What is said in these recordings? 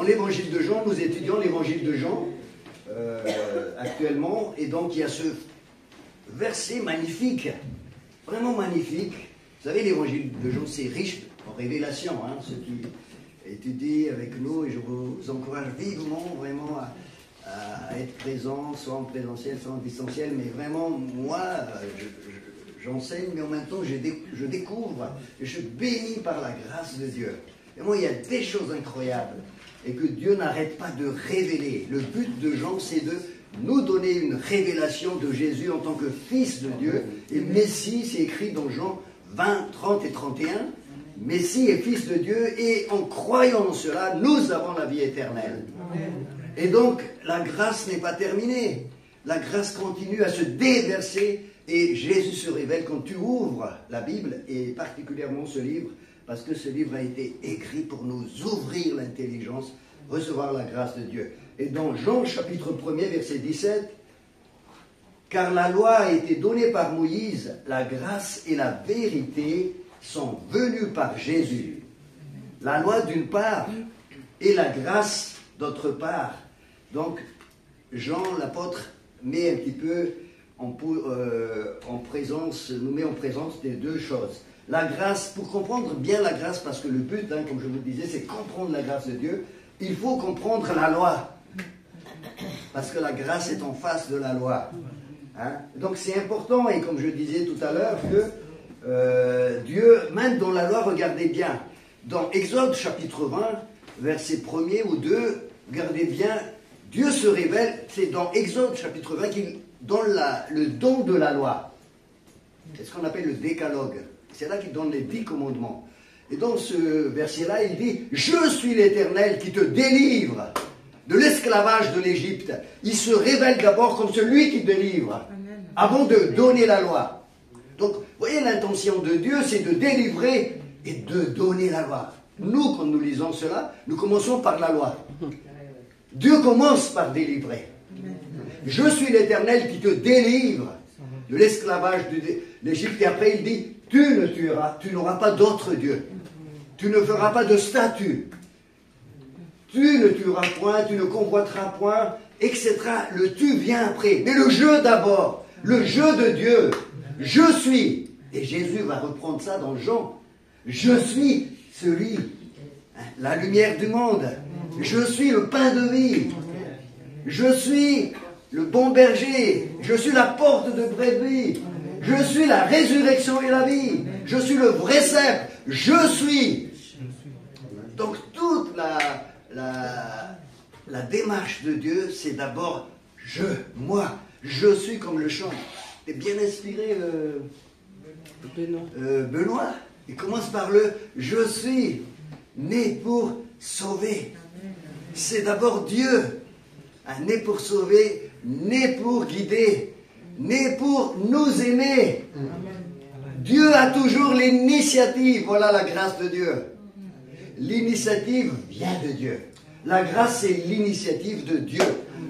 l'évangile de Jean, nous étudions l'évangile de Jean actuellement, et donc il y a ce verset magnifique, vraiment magnifique. Vous savez, l'évangile de Jean, c'est riche en révélations, hein, ceux qui étudient avec nous, et je vous encourage vivement vraiment à être présents, soit en présentiel, soit en distanciel, mais vraiment, moi, j'enseigne, mais en même temps, je découvre, et je suis béni par la grâce de Dieu. Et moi, il y a des choses incroyables, et que Dieu n'arrête pas de révéler. Le but de Jean, c'est de nous donner une révélation de Jésus en tant que Fils de Dieu, et Messie, c'est écrit dans Jean 20, 30 et 31, Messie est Fils de Dieu, et en croyant en cela, nous avons la vie éternelle. Amen. Et donc, la grâce n'est pas terminée. La grâce continue à se déverser, et Jésus se révèle quand tu ouvres la Bible, et particulièrement ce livre, parce que ce livre a été écrit pour nous ouvrir l'intelligence, recevoir la grâce de Dieu. Et dans Jean chapitre 1er, verset 17, « Car la loi a été donnée par Moïse, la grâce et la vérité sont venues par Jésus. » La loi d'une part, et la grâce d'autre part. Donc, Jean, l'apôtre, met un petit peu en présence, nous met en présence des deux choses. La grâce, pour comprendre bien la grâce, parce que le but, hein, comme je vous le disais, c'est comprendre la grâce de Dieu, il faut comprendre la loi. Parce que la grâce est en face de la loi. Hein? Donc c'est important, et comme je disais tout à l'heure, que Dieu, même dans la loi, regardez bien, dans Exode chapitre 20, verset 1er ou 2, regardez bien, Dieu se révèle, c'est dans Exode chapitre 20 qu'il donne le don de la loi. C'est ce qu'on appelle le décalogue. C'est là qu'il donne les 10 commandements. Et dans ce verset-là, il dit « Je suis l'Éternel qui te délivre de l'esclavage de l'Égypte. » Il se révèle d'abord comme celui qui délivre, avant de donner la loi. Donc, vous voyez, l'intention de Dieu, c'est de délivrer et de donner la loi. Nous, quand nous lisons cela, nous commençons par la loi. Dieu commence par délivrer. Je suis l'Éternel qui te délivre de l'esclavage de l'Égypte. Et après, il dit, tu ne tueras, tu n'auras pas d'autre Dieu. Tu ne feras pas de statue. Tu ne tueras point, tu ne convoiteras point, etc. Le tu vient après. Mais le je d'abord. Le je de Dieu. Je suis. Et Jésus va reprendre ça dans Jean. Je suis celui, la lumière du monde. Je suis le pain de vie. Je suis le bon berger. Je suis la porte de brebis. Je suis la résurrection et la vie. Je suis le vrai cep. Je suis. Donc toute la démarche de Dieu, c'est d'abord je, moi. Je suis comme le chant. T'es bien inspiré, Benoît. Il commence par le je suis né pour sauver. C'est d'abord Dieu. Né pour sauver, né pour guider, né pour nous aimer. Dieu a toujours l'initiative. Voilà la grâce de Dieu. L'initiative vient de Dieu. La grâce, c'est l'initiative de Dieu.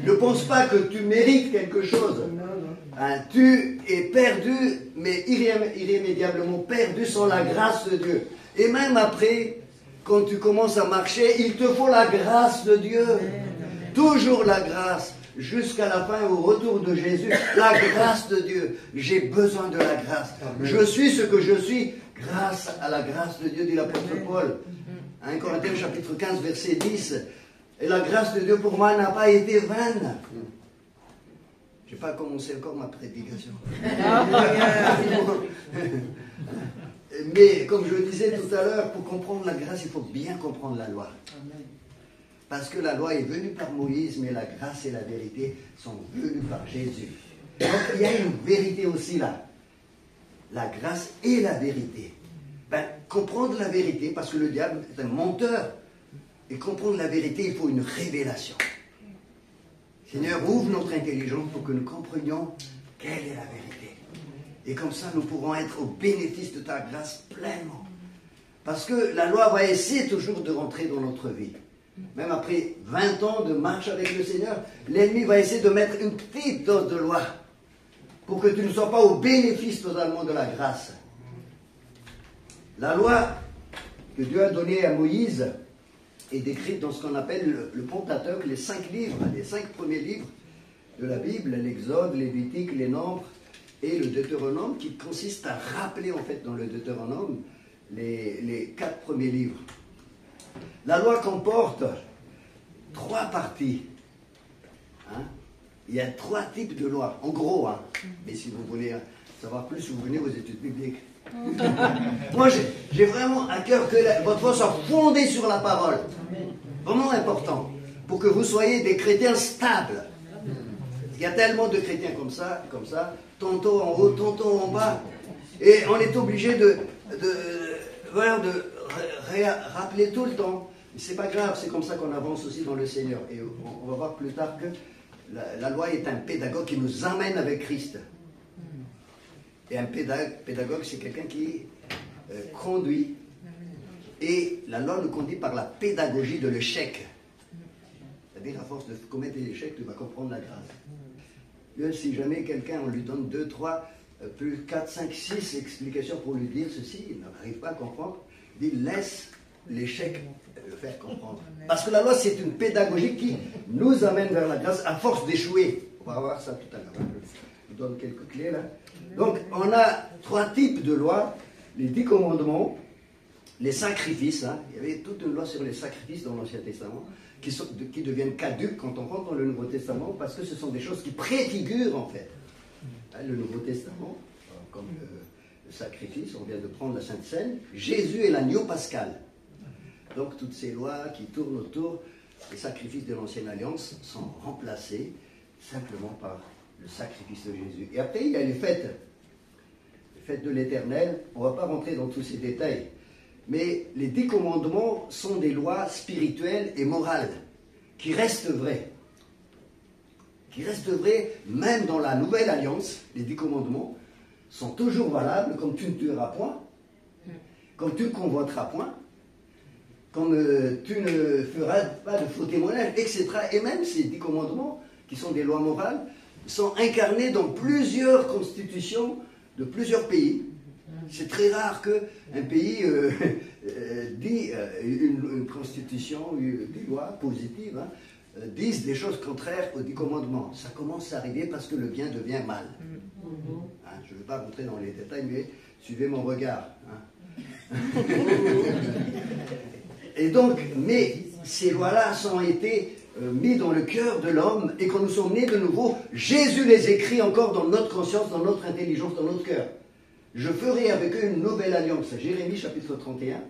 Ne pense pas que tu mérites quelque chose. Hein, tu es perdu, mais irrémédiablement perdu sans la grâce de Dieu. Et même après, quand tu commences à marcher, il te faut la grâce de Dieu. Toujours la grâce, jusqu'à la fin, au retour de Jésus, la grâce de Dieu. J'ai besoin de la grâce. Je suis ce que je suis grâce à la grâce de Dieu, dit l'apôtre Paul. 1 Corinthiens chapitre 15, verset 10. Et la grâce de Dieu pour moi n'a pas été vaine. Je n'ai pas commencé encore ma prédication. Mais comme je le disais tout à l'heure, pour comprendre la grâce, il faut bien comprendre la loi. Parce que la loi est venue par Moïse, mais la grâce et la vérité sont venues par Jésus. Donc il y a une vérité aussi là. La grâce et la vérité. Ben, comprendre la vérité, parce que le diable est un menteur. Et comprendre la vérité, il faut une révélation. Seigneur, ouvre notre intelligence pour que nous comprenions quelle est la vérité. Et comme ça, nous pourrons être au bénéfice de ta grâce pleinement. Parce que la loi va essayer toujours de rentrer dans notre vie. Même après 20 ans de marche avec le Seigneur, l'ennemi va essayer de mettre une petite dose de loi pour que tu ne sois pas au bénéfice totalement de la grâce. La loi que Dieu a donnée à Moïse, est décrite dans ce qu'on appelle le Pentateuque, les 5 livres, les 5 premiers livres de la Bible, l'Exode, Lévitique, les Nombres et le Deutéronome, qui consiste à rappeler en fait dans le Deutéronome les 4 premiers livres. La loi comporte 3 parties. Hein? Il y a 3 types de lois, en gros. Hein? Mais si vous voulez savoir plus, vous venez aux études bibliques. Moi, j'ai vraiment à cœur que votre foi soit fondée sur la parole. Vraiment important. Pour que vous soyez des chrétiens stables. Il y a tellement de chrétiens comme ça, tantôt en haut, tantôt en bas. Et on est obligé de rappeler tout le temps. C'est pas grave, c'est comme ça qu'on avance aussi dans le Seigneur. Et on va voir plus tard que la loi est un pédagogue qui nous emmène avec Christ. Et un pédagogue, c'est quelqu'un qui conduit. Et la loi nous conduit par la pédagogie de l'échec. C'est-à-dire, à force de commettre des échecs, tu vas comprendre la grâce. Si jamais quelqu'un, on lui donne 2, 3, plus 4, 5, 6 explications pour lui dire ceci, il n'arrive pas à comprendre, il dit laisse l'échec le faire comprendre. Parce que la loi, c'est une pédagogie qui nous amène vers la grâce à force d'échouer. On va voir ça tout à l'heure. Je vous donne quelques clés là. Donc, on a 3 types de lois, les 10 commandements, les sacrifices. Hein. Il y avait toute une loi sur les sacrifices dans l'Ancien Testament, qui deviennent caduques quand on rentre dans le Nouveau Testament, parce que ce sont des choses qui préfigurent en fait. Hein, le Nouveau Testament, comme le sacrifice, on vient de prendre la Sainte Seine, Jésus est l'agneau pascal. Donc toutes ces lois qui tournent autour des sacrifices de l'Ancienne Alliance sont remplacées simplement par le sacrifice de Jésus. Et après, il y a les fêtes de l'Éternel. On ne va pas rentrer dans tous ces détails. Mais les 10 commandements sont des lois spirituelles et morales qui restent vraies. Qui restent vraies même dans la Nouvelle Alliance. Les 10 commandements sont toujours valables, comme tu ne tueras point, comme tu ne convoiteras point, comme tu ne feras pas de faux témoignages, etc. Et même ces 10 commandements, qui sont des lois morales, sont incarnés dans plusieurs constitutions de plusieurs pays. C'est très rare qu'un pays dit une constitution, des lois positives, hein, disent des choses contraires aux 10 commandements. Ça commence à arriver parce que le bien devient mal. Hein, je ne vais pas rentrer dans les détails, mais suivez mon regard. Hein. Et donc, mais ces lois-là ont été mis dans le cœur de l'homme, et quand nous sommes nés de nouveau, Jésus les écrit encore dans notre conscience, dans notre intelligence, dans notre cœur. Je ferai avec eux une nouvelle alliance. Jérémie chapitre 31,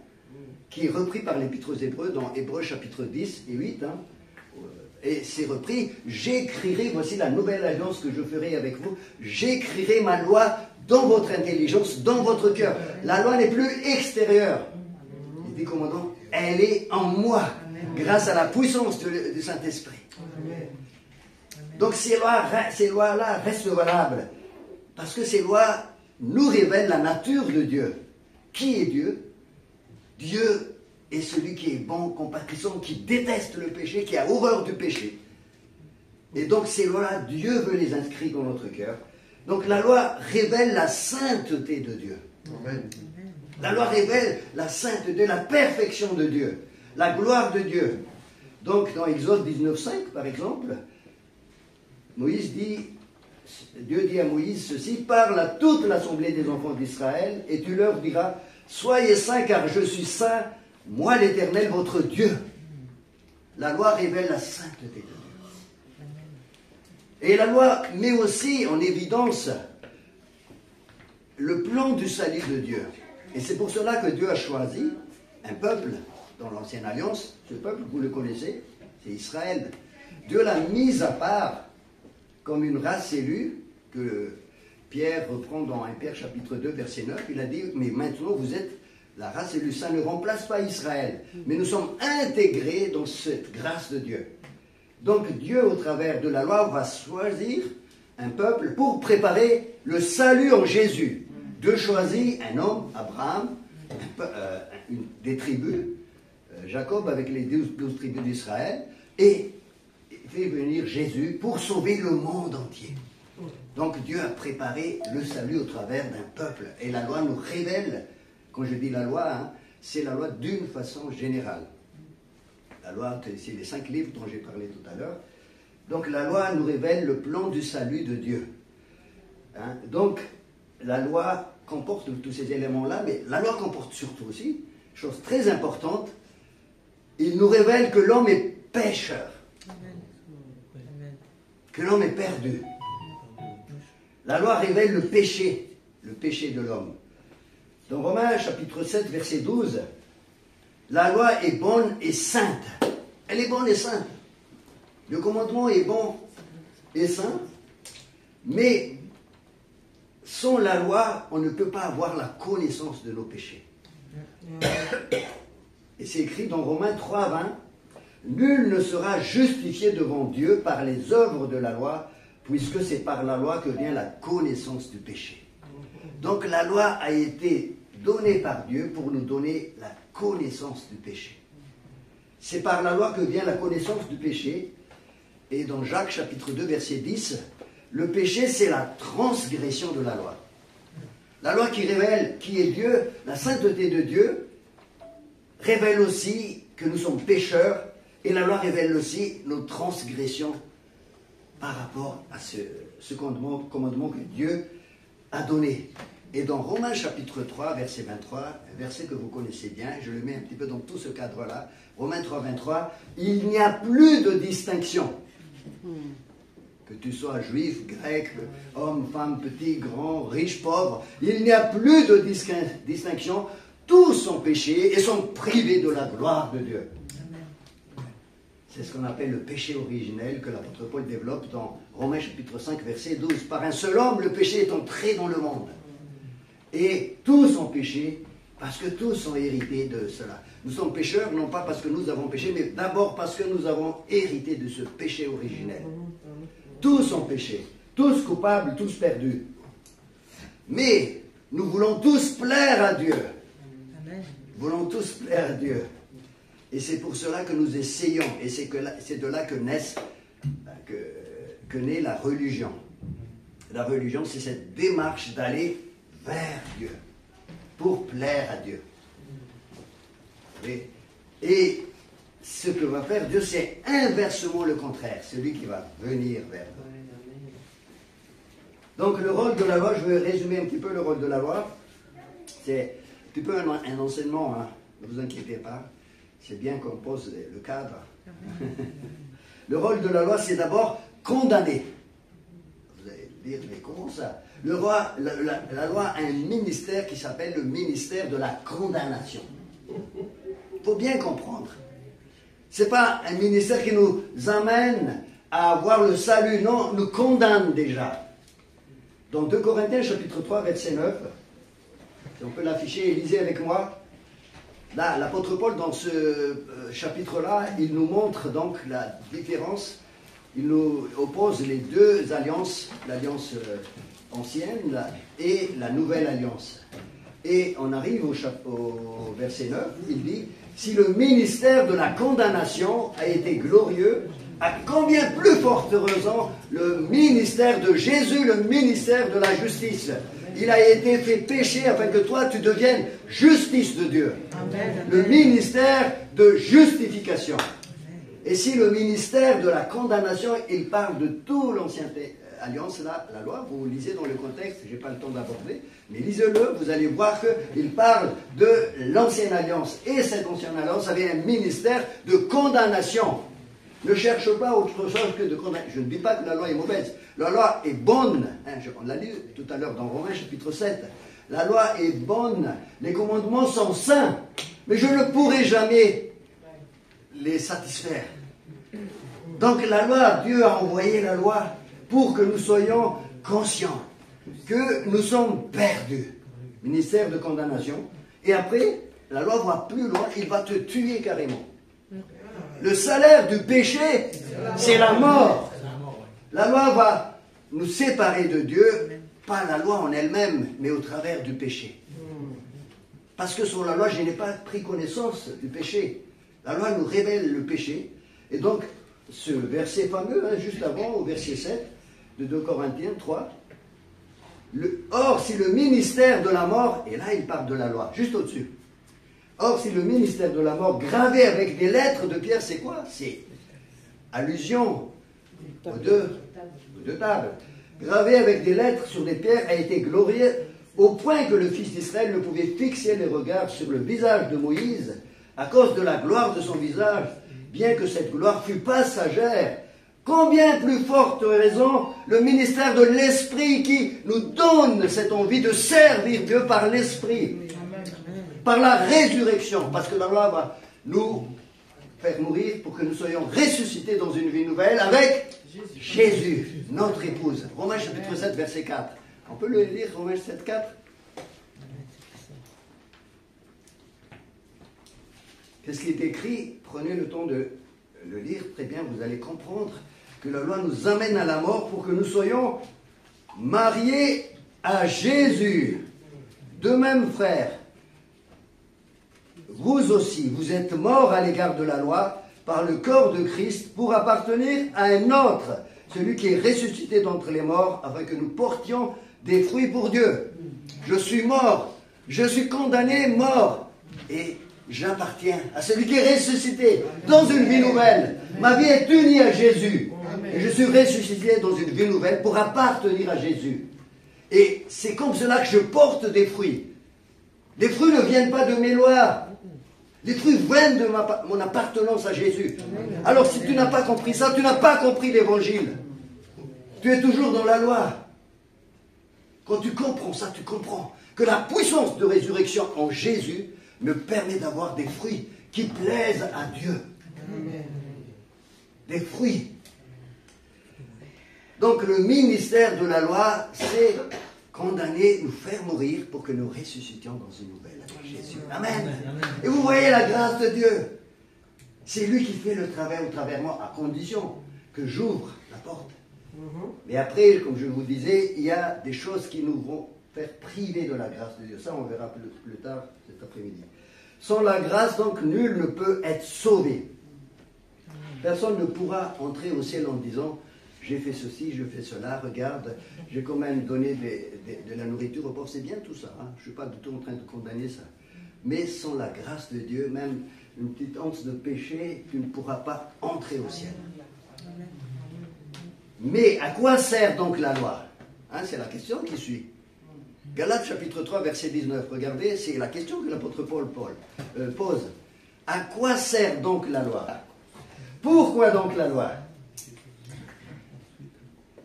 qui est repris par l'Épître aux Hébreux dans Hébreux chapitre 10 et 8. Hein, et c'est repris, j'écrirai, voici la nouvelle alliance que je ferai avec vous, j'écrirai ma loi dans votre intelligence, dans votre cœur. La loi n'est plus extérieure. Il dit commandant, elle est en moi, grâce à la puissance du Saint-Esprit. Donc ces lois-là restent valables, parce que ces lois nous révèlent la nature de Dieu. Qui est Dieu? Dieu est celui qui est bon, compatissant, qui déteste le péché, qui a horreur du péché. Et donc ces lois-là, Dieu veut les inscrire dans notre cœur. Donc la loi révèle la sainteté de Dieu. Amen. La loi révèle la sainteté, la perfection de Dieu, la gloire de Dieu. Donc dans Exode 19,5 par exemple, Dieu dit à Moïse ceci, parle à toute l'assemblée des enfants d'Israël et tu leur diras, soyez saints car je suis saint, moi l'Éternel votre Dieu. La loi révèle la sainteté de Dieu. Et la loi met aussi en évidence le plan du salut de Dieu. Et c'est pour cela que Dieu a choisi un peuple dans l'Ancienne Alliance. Ce peuple, vous le connaissez, c'est Israël. Dieu l'a mis à part comme une race élue, que Pierre reprend dans 1 Pierre chapitre 2, verset 9. Il a dit, mais maintenant vous êtes la race élue. Ça ne remplace pas Israël. Mais nous sommes intégrés dans cette grâce de Dieu. Donc Dieu, au travers de la loi, va choisir un peuple pour préparer le salut en Jésus. Dieu choisit un homme, Abraham, des tribus, Jacob avec les 12 tribus d'Israël, et fait venir Jésus pour sauver le monde entier. Donc Dieu a préparé le salut au travers d'un peuple. Et la loi nous révèle, quand je dis la loi, hein, c'est la loi d'une façon générale. La loi, c'est les 5 livres dont j'ai parlé tout à l'heure. Donc la loi nous révèle le plan du salut de Dieu. Hein? Donc la loi comporte tous ces éléments-là, mais la loi comporte surtout aussi, chose très importante, il nous révèle que l'homme est pécheur, que l'homme est perdu. La loi révèle le péché de l'homme. Dans Romains chapitre 7, verset 12, la loi est bonne et sainte. Elle est bonne et sainte. Le commandement est bon et saint, mais sans la loi, on ne peut pas avoir la connaissance de nos péchés. Et c'est écrit dans Romains 3, 20, « Nul ne sera justifié devant Dieu par les œuvres de la loi, puisque c'est par la loi que vient la connaissance du péché. » Donc la loi a été donnée par Dieu pour nous donner la connaissance du péché. C'est par la loi que vient la connaissance du péché. Et dans Jacques chapitre 2, verset 10, le péché, c'est la transgression de la loi. La loi qui révèle qui est Dieu, la sainteté de Dieu, révèle aussi que nous sommes pécheurs, et la loi révèle aussi nos transgressions par rapport à ce commandement que Dieu a donné. Et dans Romains chapitre 3, verset 23, un verset que vous connaissez bien, je le mets un petit peu dans tout ce cadre-là, Romains 3, 23, il n'y a plus de distinction. Que tu sois juif, grec, homme, femme, petit, grand, riche, pauvre, il n'y a plus de distinction. Tous sont péchés et sont privés de la gloire de Dieu. C'est ce qu'on appelle le péché originel que l'apôtre Paul développe dans Romains chapitre 5, verset 12. Par un seul homme, le péché est entré dans le monde. Et tous ont péché parce que tous sont hérités de cela. Nous sommes pécheurs, non pas parce que nous avons péché, mais d'abord parce que nous avons hérité de ce péché originel. Tous ont péché, tous coupables, tous perdus. Mais nous voulons tous plaire à Dieu. Nous voulons tous plaire à Dieu. Et c'est pour cela que nous essayons, et c'est de là que naît la religion. La religion, c'est cette démarche d'aller vers Dieu, pour plaire à Dieu. Et ce que va faire Dieu, c'est inversement le contraire, celui qui va venir vers nous. Donc le rôle de la loi, je vais résumer un petit peu le rôle de la loi. C'est un petit peu un enseignement, hein. Ne vous inquiétez pas, c'est bien qu'on pose le cadre. Le rôle de la loi, c'est d'abord condamner. Vous allez dire, mais comment ça? La loi a un ministère qui s'appelle le ministère de la condamnation. Il faut bien comprendre. Ce n'est pas un ministère qui nous amène à avoir le salut, non, nous condamne déjà. Dans 2 Corinthiens chapitre 3, verset 9, si on peut l'afficher, lisez avec moi. Là, l'apôtre Paul, dans ce chapitre-là, il nous montre donc la différence. Il nous oppose les deux alliances, l'alliance ancienne et la nouvelle alliance. Et on arrive au verset 9, il dit « Si le ministère de la condamnation a été glorieux, à combien plus forte raison le ministère de Jésus, le ministère de la justice. Il a été fait péché afin que toi tu deviennes justice de Dieu. Amen. Le ministère de justification. Et si le ministère de la condamnation, il parle de tout l'ancienne alliance, là, la loi, vous lisez dans le contexte, je n'ai pas le temps d'aborder, mais lisez-le, vous allez voir qu'il parle de l'ancienne alliance. Et cette ancienne alliance avait un ministère de condamnation. Ne cherche pas autre chose que de condamner. Je ne dis pas que la loi est mauvaise. La loi est bonne. On l'a lu tout à l'heure dans Romains chapitre 7. La loi est bonne. Les commandements sont saints. Mais je ne pourrai jamais les satisfaire. Donc la loi, Dieu a envoyé la loi pour que nous soyons conscients que nous sommes perdus. Ministère de condamnation. Et après, la loi va plus loin. Il va te tuer carrément. Le salaire du péché, c'est la mort. La loi va nous séparer de Dieu, pas la loi en elle-même, mais au travers du péché. Parce que sur la loi, je n'ai pas pris connaissance du péché. La loi nous révèle le péché. Et donc, ce verset fameux, juste avant, au verset 7 de 2 Corinthiens 3, Or, si le ministère de la mort, et là il parle de la loi, juste au-dessus, Or, si le ministère de la mort gravé avec des lettres de pierre, c'est quoi? C'est allusion aux deux tables. Gravé avec des lettres sur des pierres a été glorieux au point que le fils d'Israël ne pouvait fixer les regards sur le visage de Moïse à cause de la gloire de son visage, bien que cette gloire fût passagère. Combien plus forte raison le ministère de l'Esprit qui nous donne cette envie de servir Dieu par l'Esprit, par la résurrection, parce que la loi va nous faire mourir pour que nous soyons ressuscités dans une vie nouvelle avec Jésus, notre épouse. Romains chapitre 7, verset 4. On peut le lire, Romains 7, 4. Qu'est-ce qui est écrit? Prenez le temps de le lire très bien, vous allez comprendre que la loi nous amène à la mort pour que nous soyons mariés à Jésus. De même, frères, vous aussi, vous êtes morts à l'égard de la loi par le corps de Christ pour appartenir à un autre, celui qui est ressuscité d'entre les morts, afin que nous portions des fruits pour Dieu. Je suis mort, je suis condamné, mort, et j'appartiens à celui qui est ressuscité dans une vie nouvelle. Ma vie est unie à Jésus. Et je suis ressuscité dans une vie nouvelle pour appartenir à Jésus. Et c'est comme cela que je porte des fruits. Les fruits ne viennent pas de mes lois. Les fruits viennent de mon appartenance à Jésus. Alors si tu n'as pas compris ça, tu n'as pas compris l'évangile. Tu es toujours dans la loi. Quand tu comprends ça, tu comprends que la puissance de résurrection en Jésus me permet d'avoir des fruits qui plaisent à Dieu. Des fruits. Donc le ministère de la loi, c'est condamner, nous faire mourir pour que nous ressuscitions dans une nouvelle avec Jésus. Amen. Et vous voyez la grâce de Dieu. C'est lui qui fait le travail au travers de moi, à condition que j'ouvre la porte. Mais après, comme je vous disais, il y a des choses qui nous vont faire priver de la grâce de Dieu. Ça, on verra plus tard cet après-midi. Sans la grâce, donc, nul ne peut être sauvé. Personne ne pourra entrer au ciel en disant « j'ai fait ceci, je fais cela, regarde, j'ai quand même donné de la nourriture aux pauvres ». C'est bien tout ça, hein? Je ne suis pas du tout en train de condamner ça. Mais sans la grâce de Dieu, même une petite once de péché, tu ne pourras pas entrer au ciel. Mais à quoi sert donc la loi? Hein, c'est la question qui suit. Galates chapitre 3, verset 19. Regardez, c'est la question que l'apôtre Paul pose. À quoi sert donc la loi? Pourquoi donc la loi?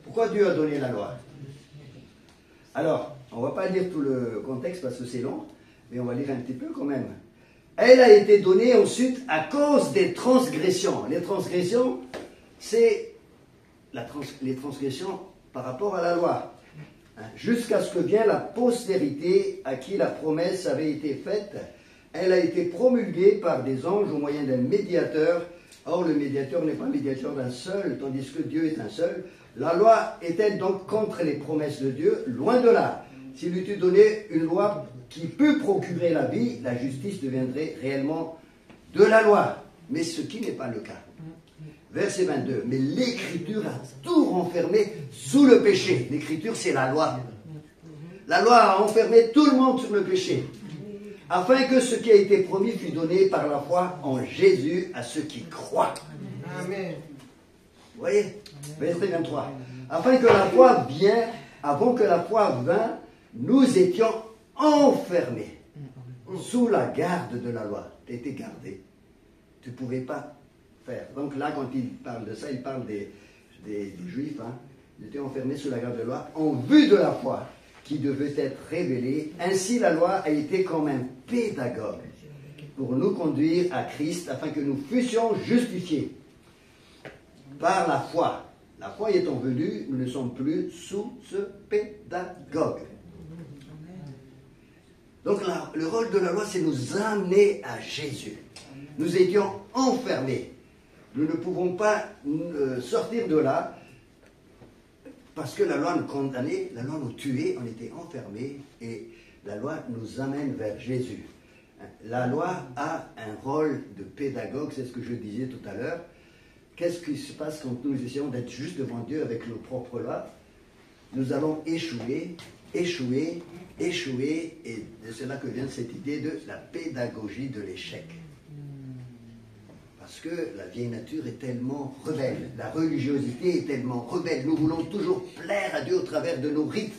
Pourquoi Dieu a donné la loi? Alors, on ne va pas lire tout le contexte parce que c'est long, mais on va lire un petit peu quand même. Elle a été donnée ensuite à cause des transgressions. Les transgressions, c'est les transgressions par rapport à la loi. Jusqu'à ce que vienne la postérité à qui la promesse avait été faite. Elle a été promulguée par des anges au moyen d'un médiateur. Or, le médiateur n'est pas médiateur d'un seul, tandis que Dieu est un seul. La loi est-elle donc contre les promesses de Dieu? Loin de là. S'il eût donné une loi qui peut procurer la vie, la justice deviendrait réellement de la loi. Mais ce qui n'est pas le cas. Verset 22. Mais l'Écriture a tout renfermé sous le péché. L'Écriture, c'est la loi. La loi a enfermé tout le monde sur le péché. Afin que ce qui a été promis fût donné par la foi en Jésus à ceux qui croient. Amen. Vous voyez? Verset 23. Afin que la foi vienne, avant que la foi vînt, nous étions enfermés sous la garde de la loi. Tu étais gardé. Tu ne pouvais pas faire. Donc là, quand il parle de ça, il parle des Juifs. Hein. Ils étaient enfermés sous la garde de la loi en vue de la foi qui devait être révélée. Ainsi, la loi a été comme un pédagogue pour nous conduire à Christ afin que nous fussions justifiés par la foi. La foi étant venue, nous ne sommes plus sous ce pédagogue. Donc le rôle de la loi, c'est nous amener à Jésus. Nous étions enfermés. Nous ne pouvons pas sortir de là parce que la loi nous condamnait, la loi nous tuait, on était enfermés et la loi nous amène vers Jésus. La loi a un rôle de pédagogue, c'est ce que je disais tout à l'heure. Qu'est-ce qui se passe quand nous essayons d'être juste devant Dieu avec nos propres lois? Nous allons échouer échouer, échouer, et c'est là que vient cette idée de la pédagogie de l'échec. Parce que la vieille nature est tellement rebelle, la religiosité est tellement rebelle. Nous voulons toujours plaire à Dieu au travers de nos rites,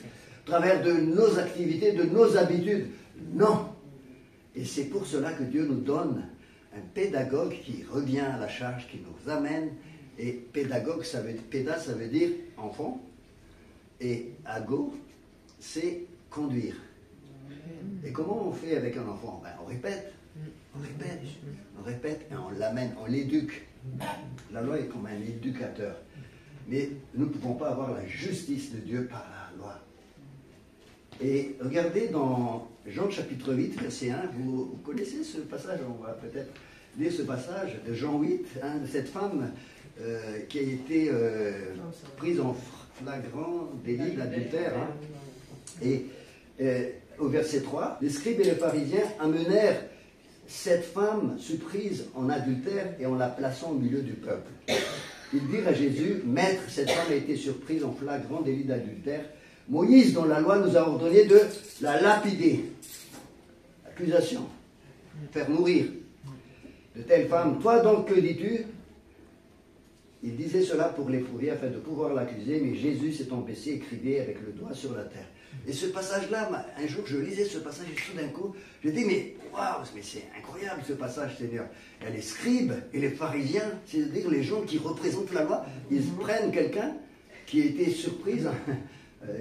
au travers de nos activités, de nos habitudes. Non. Et c'est pour cela que Dieu nous donne un pédagogue qui revient à la charge, qui nous amène. Et pédagogue, péda, ça veut dire enfant. Et ago, c'est conduire. Et comment on fait avec un enfant? Ben, on répète. On répète, on répète, et on l'amène, on l'éduque. La loi est comme un éducateur. Mais nous ne pouvons pas avoir la justice de Dieu par la loi. Et regardez dans Jean chapitre 8, verset 1, vous connaissez ce passage, on va peut-être lire ce passage de Jean 8, hein, de cette femme qui a été prise en flagrant délit d'adultère. Hein. Et au verset 3, les scribes et les pharisiens amenèrent cette femme surprise en adultère et en la plaçant au milieu du peuple. Ils dirent à Jésus, « Maître, cette femme a été surprise en flagrant délit d'adultère. Moïse, dans la loi, nous a ordonné de la lapider. » Accusation. Faire mourir de telle femme. Toi donc, que dis-tu? Il disait cela pour l'éprouver afin de pouvoir l'accuser, mais Jésus s'étant baissé, écrivait avec le doigt sur la terre. Et ce passage-là, un jour je lisais ce passage et tout d'un coup, je dis mais waouh, mais c'est incroyable ce passage, Seigneur. Il y a les scribes et les pharisiens, c'est-à-dire les gens qui représentent la loi, ils prennent quelqu'un qui a été surprise,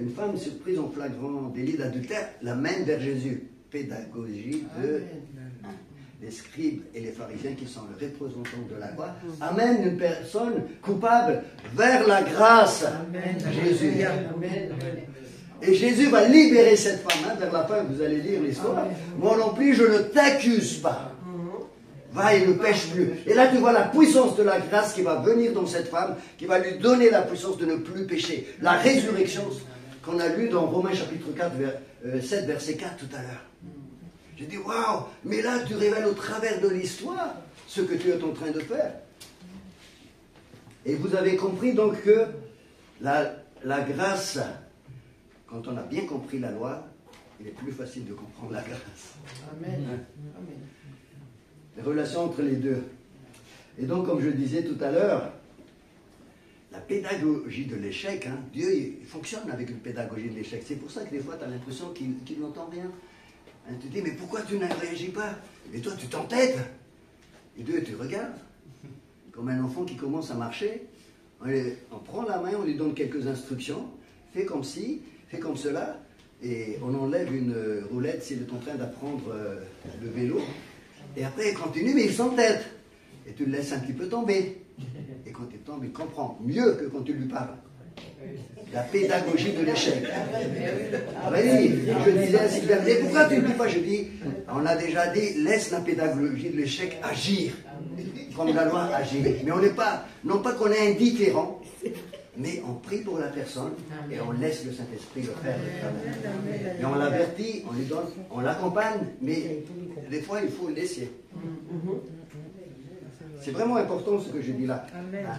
une femme surprise en flagrant délit d'adultère, l'amène vers Jésus. Pédagogie de les scribes et les pharisiens qui sont les représentants de la loi, amènent une personne coupable vers la grâce. Amen. Jésus. Amen. Et Jésus va libérer cette femme, hein, vers la fin, vous allez lire l'histoire. Moi non plus, je ne t'accuse pas. Va et ne pêche plus. Et là, tu vois la puissance de la grâce qui va venir dans cette femme, qui va lui donner la puissance de ne plus pécher. La résurrection qu'on a lu dans Romains chapitre 4, 7, verset 4 tout à l'heure. J'ai dit, waouh, mais là, tu révèles au travers de l'histoire ce que tu es en train de faire. Et vous avez compris donc que la grâce, quand on a bien compris la loi, il est plus facile de comprendre la grâce. Amen. Amen. Les relations entre les deux. Et donc, comme je disais tout à l'heure, la pédagogie de l'échec, hein, Dieu il fonctionne avec une pédagogie de l'échec. C'est pour ça que des fois, tu as l'impression qu'il n'entend rien. Hein, tu te dis, mais pourquoi tu ne réagis pas? Et toi, tu t'entêtes. Et Dieu, tu regardes. Comme un enfant qui commence à marcher, on prend la main, on lui donne quelques instructions, fais comme ci, fais comme cela, et on enlève une roulette s'il est en train d'apprendre le vélo. Et après, il continue, mais il s'entête. Et tu le laisses un petit peu tomber. Et quand il tombe, il comprend mieux que quand tu lui parles. La pédagogie de l'échec. Oui, je disais à Sylvain, mais pourquoi tu ne dis pas? Je dis, on a déjà dit, laisse la pédagogie de l'échec agir. Comme la loi agit. Mais on n'est pas, non pas qu'on est indifférent, mais on prie pour la personne et on laisse le Saint-Esprit le faire. Et on l'avertit, on lui donne, on l'accompagne, mais des fois il faut le laisser. C'est vraiment important ce que je dis là. Hein,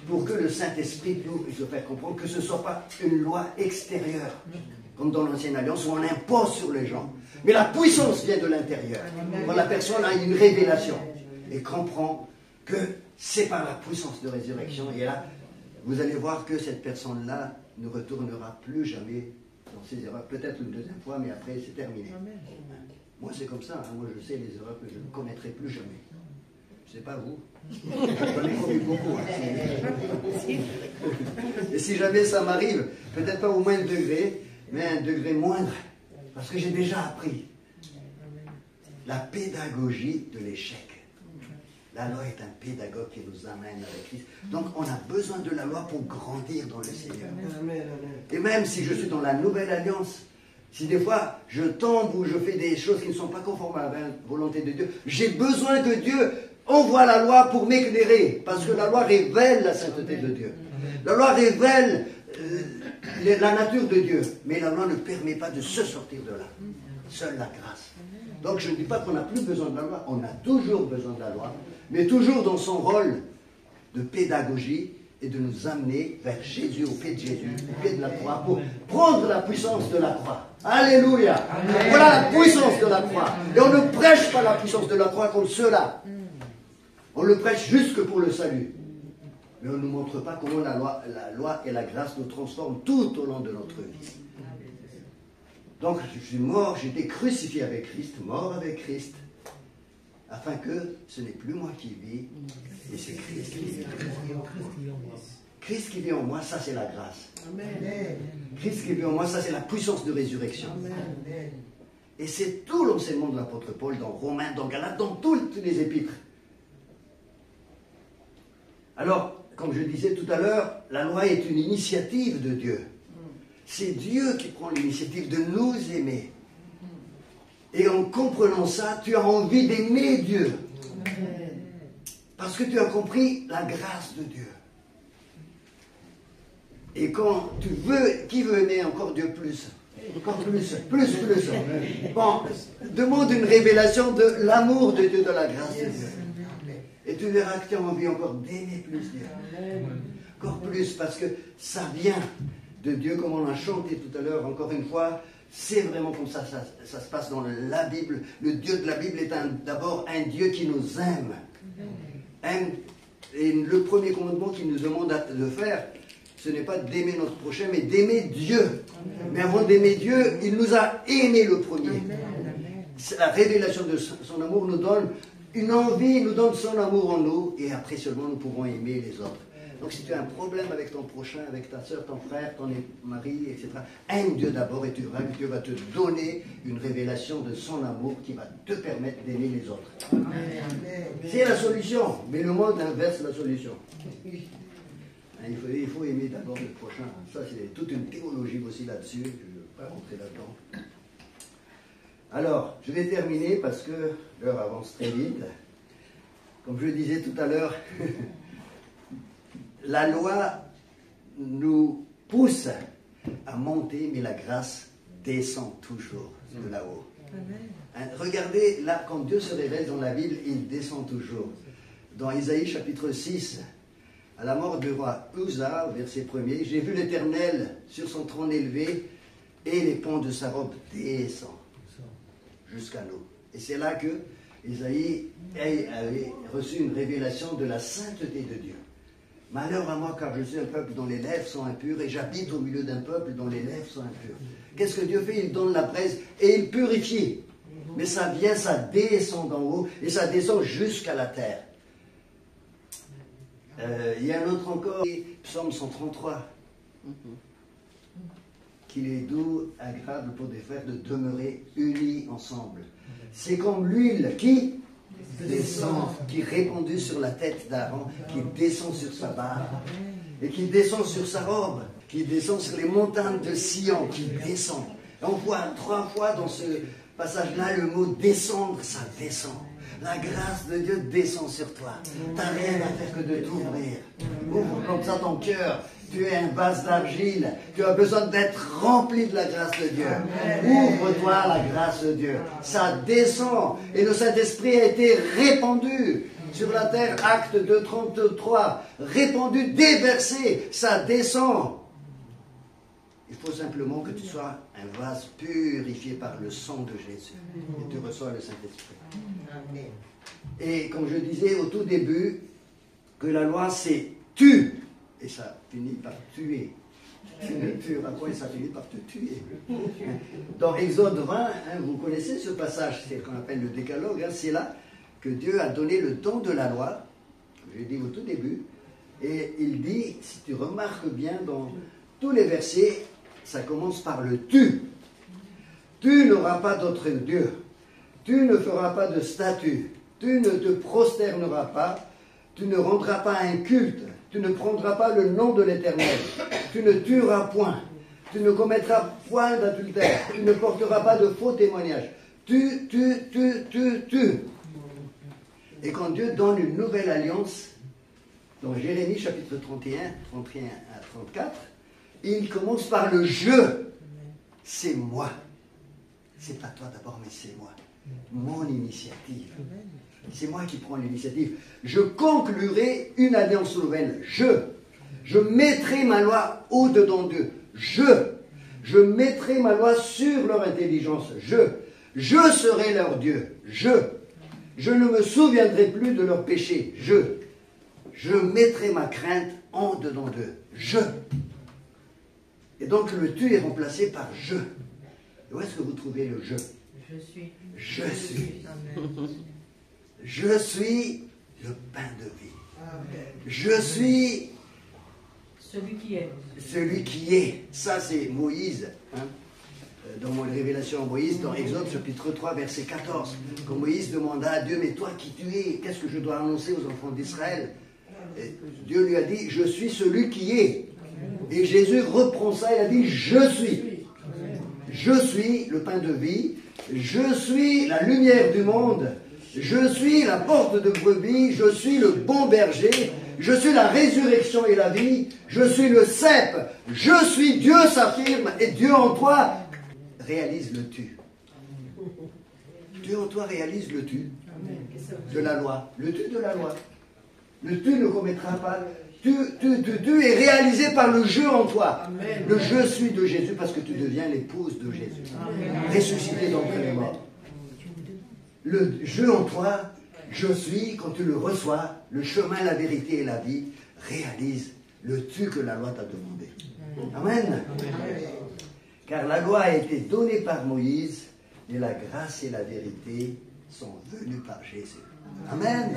pour que le Saint-Esprit puisse se faire comprendre que ce ne soit pas une loi extérieure, comme dans l'Ancienne Alliance, où on impose sur les gens. Mais la puissance vient de l'intérieur. Quand la personne a une révélation et comprend que c'est par la puissance de résurrection. Et là, vous allez voir que cette personne-là ne retournera plus jamais dans ses erreurs. Peut-être une deuxième fois, mais après, c'est terminé. Moi, c'est comme ça. Hein. Moi, je sais les erreurs que je ne commettrai plus jamais. Je ne sais pas vous. J'en ai commis beaucoup. Hein. Et si jamais ça m'arrive, peut-être pas au même degré, mais un degré moindre, parce que j'ai déjà appris la pédagogie de l'échec. La loi est un pédagogue qui nous amène avec Christ. Donc on a besoin de la loi pour grandir dans le Seigneur. Et même si je suis dans la nouvelle alliance, si des fois je tombe ou je fais des choses qui ne sont pas conformes à la volonté de Dieu, j'ai besoin que Dieu envoie la loi pour m'éclairer. Parce que la loi révèle la sainteté de Dieu. La loi révèle la nature de Dieu. Mais la loi ne permet pas de se sortir de là. Seule la grâce. Donc je ne dis pas qu'on n'a plus besoin de la loi. On a toujours besoin de la loi. Mais toujours dans son rôle de pédagogie et de nous amener vers Jésus, au pied de Jésus, au pied de la croix, pour prendre la puissance de la croix. Alléluia. Amen. Voilà la puissance de la croix. Et on ne prêche pas la puissance de la croix comme ceux-là. On le prêche juste que pour le salut. Mais on ne nous montre pas comment la loi et la grâce nous transforment tout au long de notre vie. Donc je suis mort, j'ai été crucifié avec Christ, mort avec Christ, afin que ce n'est plus moi qui vis, mais c'est Christ qui vit en moi. Christ qui vit en moi, ça c'est la grâce. Amen. Christ qui vit en moi, ça c'est la puissance de résurrection. Amen. Et c'est tout l'enseignement de l'apôtre Paul dans Romains, dans Galates, dans toutes les épîtres. Alors, comme je disais tout à l'heure, la loi est une initiative de Dieu. C'est Dieu qui prend l'initiative de nous aimer. Et en comprenant ça, tu as envie d'aimer Dieu. Parce que tu as compris la grâce de Dieu. Et quand tu veux, qui veut aimer encore Dieu plus? Encore plus. Bon, demande une révélation de l'amour de Dieu, de la grâce de Dieu. Et tu verras que tu as envie encore d'aimer plus Dieu. Encore plus, parce que ça vient de Dieu, comme on a chanté tout à l'heure, encore une fois. C'est vraiment comme ça se passe dans la Bible. Le Dieu de la Bible est d'abord un Dieu qui nous aime. Et le premier commandement qu'il nous demande de faire, ce n'est pas d'aimer notre prochain, mais d'aimer Dieu. Mais avant d'aimer Dieu, il nous a aimés le premier. La révélation de son amour nous donne une envie, il nous donne son amour en nous, et après seulement nous pouvons aimer les autres. Donc si tu as un problème avec ton prochain, avec ta soeur, ton frère, ton mari, etc., aime Dieu d'abord et tu verras que Dieu va te donner une révélation de son amour qui va te permettre d'aimer les autres. C'est la solution, mais le monde inverse la solution. Il faut aimer d'abord le prochain. Ça, c'est toute une théologie aussi là-dessus. Je ne vais pas rentrer là-dedans. Alors, je vais terminer parce que l'heure avance très vite. Comme je le disais tout à l'heure, la loi nous pousse à monter, mais la grâce descend toujours de là-haut. Regardez, là, quand Dieu se révèle dans la Bible, il descend toujours. Dans Isaïe chapitre 6, à la mort du roi Uza, verset 1er, j'ai vu l'Éternel sur son trône élevé et les pans de sa robe descendent jusqu'à nous. Et c'est là que Isaïe avait reçu une révélation de la sainteté de Dieu. Malheur à moi, car je suis un peuple dont les lèvres sont impures, et j'habite au milieu d'un peuple dont les lèvres sont impures. Qu'est-ce que Dieu fait? Il donne la braise et il purifie. Mais ça vient, ça descend d'en haut, et ça descend jusqu'à la terre. Il y a un autre encore, Psaume 133. Qu'il est doux, agréable pour des frères de demeurer unis ensemble. C'est comme l'huile qui descend, qui est répandue sur la tête d'Aaron, qui descend sur sa barbe, et qui descend sur sa robe, qui descend sur les montagnes de Sion, qui descend. Et on voit 3 fois dans ce passage-là le mot descendre, ça descend. La grâce de Dieu descend sur toi. Tu n'as rien à faire que de t'ouvrir. Ouvre comme ça ton cœur. Tu es un vase d'argile. Tu as besoin d'être rempli de la grâce de Dieu. Ouvre-toi à la grâce de Dieu. Ça descend. Et le Saint-Esprit a été répandu sur la terre. Acte 2:33. Répandu, déversé. Ça descend. Il faut simplement que tu sois un vase purifié par le sang de Jésus. Et tu reçois le Saint-Esprit. Et comme je disais au tout début, que la loi c'est tue. Et ça finit par tuer. Tu ne tueras point et ça finit par te tuer. Dans Exode 20, vous connaissez ce passage, c'est ce qu'on appelle le décalogue. C'est là que Dieu a donné le don de la loi. J'ai dit au tout début. Et il dit, si tu remarques bien dans tous les versets, ça commence par le tu. Tu n'auras pas d'autre Dieu. Tu ne feras pas de statue. Tu ne te prosterneras pas. Tu ne rendras pas un culte. Tu ne prendras pas le nom de l'Éternel. Tu ne tueras point. Tu ne commettras point d'adultère. Tu ne porteras pas de faux témoignages. Tu. Et quand Dieu donne une nouvelle alliance, dans Jérémie chapitre 31 à 34, il commence par le je. C'est moi. C'est pas toi d'abord, mais c'est moi. Mon initiative. C'est moi qui prends l'initiative. Je conclurai une alliance nouvelle. Je mettrai ma loi au-dedans d'eux. Je mettrai ma loi sur leur intelligence. Je serai leur Dieu. Je ne me souviendrai plus de leurs péchés. Je mettrai ma crainte en dedans d'eux. Et donc le tu est remplacé par je. Et où est-ce que vous trouvez le je? Je suis. Je suis. Amen. Je suis le pain de vie. Je suis Celui qui est. celui qui est. Ça, c'est Moïse. Hein, dans mon révélation à Moïse, dans Exode chapitre 3, verset 14. Quand Moïse demanda à Dieu, mais toi qui tu es, qu'est-ce que je dois annoncer aux enfants d'Israël? Dieu lui a dit, je suis celui qui est. Et Jésus reprend ça et a dit, je suis. Je suis le pain de vie. Je suis la lumière du monde. Je suis la porte de brebis. Je suis le bon berger. Je suis la résurrection et la vie. Je suis le cep. Je suis Dieu, s'affirme. Et Dieu en toi réalise le tu. Dieu en toi réalise le tu de la loi. Le tu de la loi. Le tu ne commettra pas. Tu est réalisé par le je en toi. Amen. Le je suis de Jésus parce que tu deviens l'épouse de Jésus. Amen. Ressuscité d'entre les morts. Le je en toi, je suis, quand tu le reçois, le chemin, la vérité et la vie, réalise le tu que la loi t'a demandé. Amen. Car la loi a été donnée par Moïse, mais la grâce et la vérité sont venues par Jésus. Amen.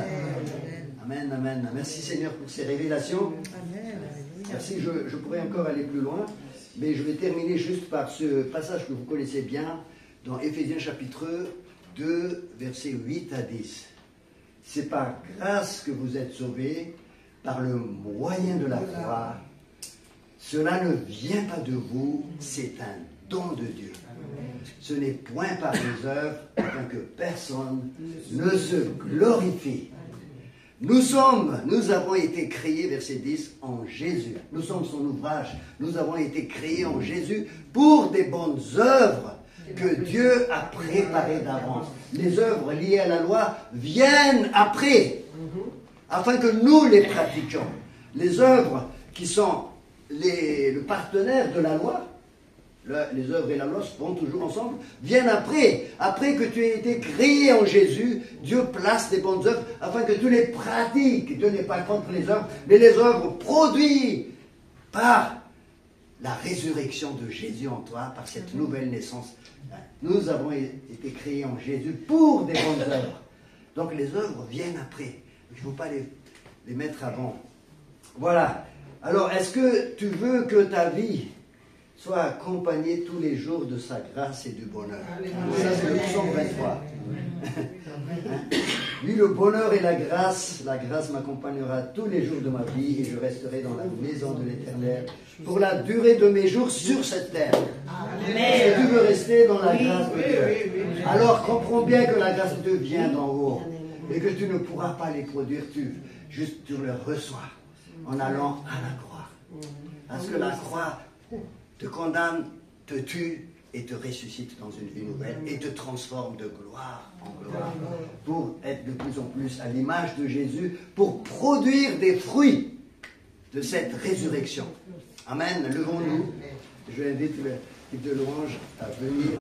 Amen, amen. Merci Seigneur pour ces révélations. Merci, je pourrais encore aller plus loin, mais je vais terminer juste par ce passage que vous connaissez bien, dans Éphésiens chapitre 2, versets 8 à 10. C'est par grâce que vous êtes sauvés, par le moyen de la foi. Cela ne vient pas de vous, c'est un don de Dieu. Ce n'est point par les œuvres, afin que personne ne se glorifie. Nous avons été créés, verset 10, en Jésus. Nous sommes son ouvrage. Nous avons été créés en Jésus pour des bonnes œuvres que Dieu a préparées d'avance. Les œuvres liées à la loi viennent après, afin que nous les pratiquions. Les œuvres qui sont le partenaire de la loi, les œuvres et la loi vont toujours ensemble, viennent après. Après que tu aies été créé en Jésus, Dieu place des bonnes œuvres afin que tu les pratiques. Dieu n'est pas contre les œuvres, mais les œuvres produites par la résurrection de Jésus en toi, par cette nouvelle naissance. Nous avons été créés en Jésus pour des bonnes œuvres. Donc les œuvres viennent après. Il ne faut pas les mettre avant. Voilà. Alors, est-ce que tu veux que ta vie soit accompagnée tous les jours de sa grâce et du bonheur? Ça, c'est le psaume 23. Oui, le bonheur et la grâce m'accompagnera tous les jours de ma vie et je resterai dans la maison de l'Éternel pour la durée de mes jours sur cette terre. Est-ce que tu veux rester dans la grâce de Dieu? Alors comprends bien que la grâce de Dieu vient d'en haut et que tu ne pourras pas les produire, tu le reçois en allant à la croix. Parce que la croix te condamne, te tue et te ressuscite dans une vie nouvelle et te transforme de gloire en gloire pour être de plus en plus à l'image de Jésus, pour produire des fruits de cette résurrection. Amen. Levons-nous. Je invite l'équipe de louange à venir.